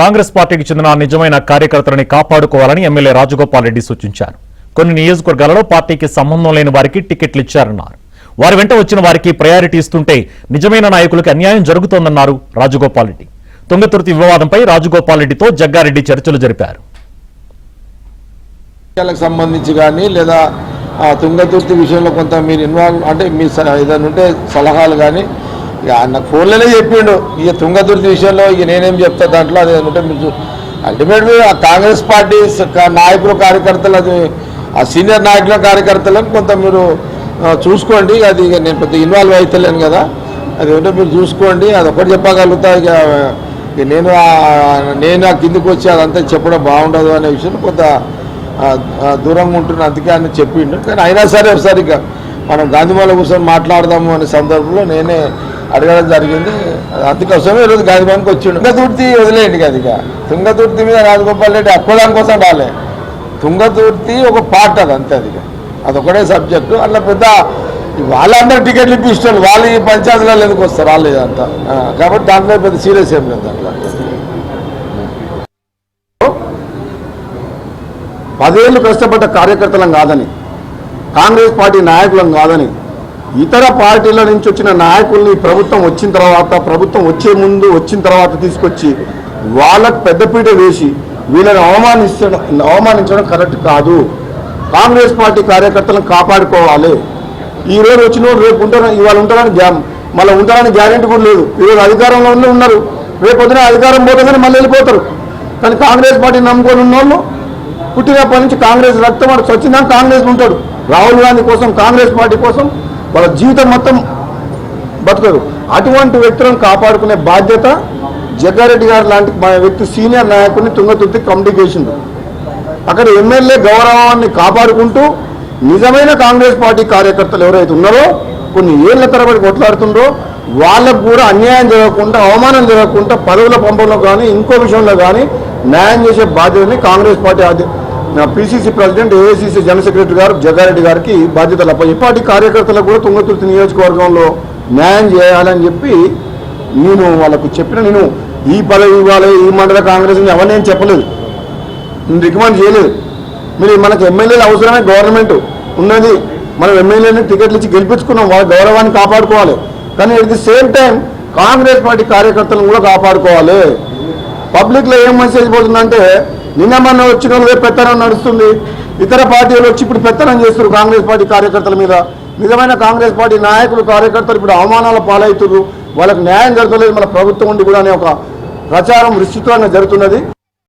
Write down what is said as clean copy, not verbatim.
కాంగ్రెస్ పార్టీకి చెందిన నిజమైన కార్యకర్తలని కాపాడుకోవాలని ఎమ్మెల్యే రాజగోపాల్ రెడ్డి సూచించారు. కొన్ని నియోజకవర్గాలలో పార్టీకి సంబంధం లేని వారికి టికెట్లు ఇచ్చారన్నారు. వారి వెంట వచ్చిన వారికి ప్రయారిటీ ఇస్తుంటే నిజమైన నాయకులకు అన్యాయం జరుగుతోందన్నారు రాజగోపాల్ రెడ్డి. తుంగతుర్తి వివాదంపై రాజగోపాల్ రెడ్డితో జగ్గారెడ్డి చర్చలు జరిపారు. సంబంధించి కానీ లేదా తుంగతుర్తి విషయంలో కొంత మీరు ఇన్వాల్వ్ అంటే మీ ఏదైనా ఉంటే సలహాలు కానీ నాకు ఫోన్లోనే చెప్పిండు. ఇక తుంగతుర్తి విషయంలో ఇక నేనేం చెప్తా దాంట్లో అది ఉంటే మీరు అల్టిమేట్లీ ఆ కాంగ్రెస్ పార్టీ నాయకులు కార్యకర్తలు అది ఆ సీనియర్ నాయకుల కార్యకర్తలను కొంత మీరు చూసుకోండి. అది ఇక నేను పెద్ద ఇన్వాల్వ్ అవుతలేను కదా, అది ఉంటే మీరు చూసుకోండి. అది ఒకటి చెప్పగలుగుతా. ఇక నేను ఆ కిందికి వచ్చి అదంతా చెప్పడం బాగుండదు అనే విషయం కొంత దూరంగా ఉంటున్నా, అందుకే అని చెప్పిండు. కానీ అయినా సరే ఒకసారి ఇక మనం గాంధీమాల కూర్చొని మాట్లాడదాము అనే సందర్భంలో నేనే అడగడం జరిగింది. అందుకోసమే ఈరోజు గాంధీమానికి వచ్చిండు. తుంగతుర్తి వదిలేయండి కదా, ఇక తుంగతుర్తి మీద రాజగోపాల్ రెడ్డి అక్కదాని కోసం రాలే. తుంగతుర్తి ఒక పార్ట్ అది అంతే, అది అదొకటే సబ్జెక్టు. అట్లా పెద్ద వాళ్ళందరూ టికెట్లు ఇప్పిస్తారు, వాళ్ళు ఈ పంచాయతీలలో ఎందుకు వస్తారు వాళ్ళు ఇదంతా. కాబట్టి దాంట్లో పెద్ద సీరియస్ ఏం లేదు. దాంట్లో 10 ఏళ్ళు కష్టపడ్డ కార్యకర్తలం కాదని, కాంగ్రెస్ పార్టీ నాయకులం కాదని, ఇతర పార్టీల నుంచి వచ్చిన నాయకుల్ని ప్రభుత్వం వచ్చిన తర్వాత, ప్రభుత్వం వచ్చే ముందు వచ్చిన తర్వాత తీసుకొచ్చి వాళ్ళకు పెద్దపీట వేసి వీళ్ళని అవమానించడం కరెక్ట్ కాదు. కాంగ్రెస్ పార్టీ కార్యకర్తలను కాపాడుకోవాలి. ఈరోజు వచ్చిన వాళ్ళు రేపు ఉంటారు, ఇవాళ ఉంటారని మళ్ళీ ఉంటారని గ్యారెంటీ కూడా లేదు. ఈరోజు అధికారంలో ఉన్నారు, రేపు పొద్దున అధికారం పోతుందని మళ్ళీ వెళ్ళిపోతారు. కానీ కాంగ్రెస్ పార్టీ నమ్ముకొని ఉన్న వాళ్ళు పుట్టినప్పటి నుంచి కాంగ్రెస్ రక్తం వాడు స్వచ్ఛందంగా కాంగ్రెస్ ఉంటాడు. రాహుల్ గాంధీ కోసం, కాంగ్రెస్ పార్టీ కోసం వాళ్ళ జీవితం మొత్తం బతుకరు. అటువంటి వ్యక్తులను కాపాడుకునే బాధ్యత జగ్గారెడ్డి గారు లాంటి మా వ్యక్తి సీనియర్ నాయకుడిని తుంగతుర్తి కమిటీకి వేసిండు. అక్కడ ఎమ్మెల్యే గౌరవాన్ని కాపాడుకుంటూ నిజమైన కాంగ్రెస్ పార్టీ కార్యకర్తలు ఎవరైతే ఉన్నారో కొన్ని ఏళ్ల తరబడి కొట్లాడుతుండ్రో వాళ్ళకు కూడా అన్యాయం జరగకుండా, అవమానం జరగకుండా పదవుల పంపంలో కానీ ఇంకో విషయంలో కానీ న్యాయం చేసే బాధ్యతని Congress party PCC president, AICC general secretary గారు జగ్గారెడ్డి గారికి బాధ్యతలు అప్ప. ఈ పార్టీ కార్యకర్తలకు కూడా తుంగతుర్తి నియోజకవర్గంలో న్యాయం చేయాలని చెప్పి నేను వాళ్ళకు చెప్పిన. నేను ఈ పదవి ఇవ్వాలి, ఈ మండల కాంగ్రెస్ అవన్నీ నేను చెప్పలేదు, నేను రికమెండ్ చేయలేదు. మీరు మనకు ఎమ్మెల్యేలు అవసరమే, గవర్నమెంట్ ఉన్నది, మనం ఎమ్మెల్యేని టికెట్లు ఇచ్చి గెలిపించుకున్నాం, వాళ్ళ గౌరవాన్ని కాపాడుకోవాలి. కానీ at the same time Congress party కార్యకర్తలను కూడా కాపాడుకోవాలి. పబ్లిక్లో ఏం మెసేజ్ పోతుందంటే నిన్న మొన్న వచ్చిన వాళ్ళు పెత్తనం నడుస్తుంది, ఇతర పార్టీలు వచ్చి ఇప్పుడు పెత్తనం చేస్తారు కాంగ్రెస్ పార్టీ కార్యకర్తల మీద. నిజమైన కాంగ్రెస్ పార్టీ నాయకులు కార్యకర్తలు ఇప్పుడు అవమానాల పాలవుతున్నారు, వాళ్ళకు న్యాయం జరగలేదు మన ప్రభుత్వం ఉండి కూడా అనే ఒక ప్రచారం విస్తృతంగా జరుగుతున్నది.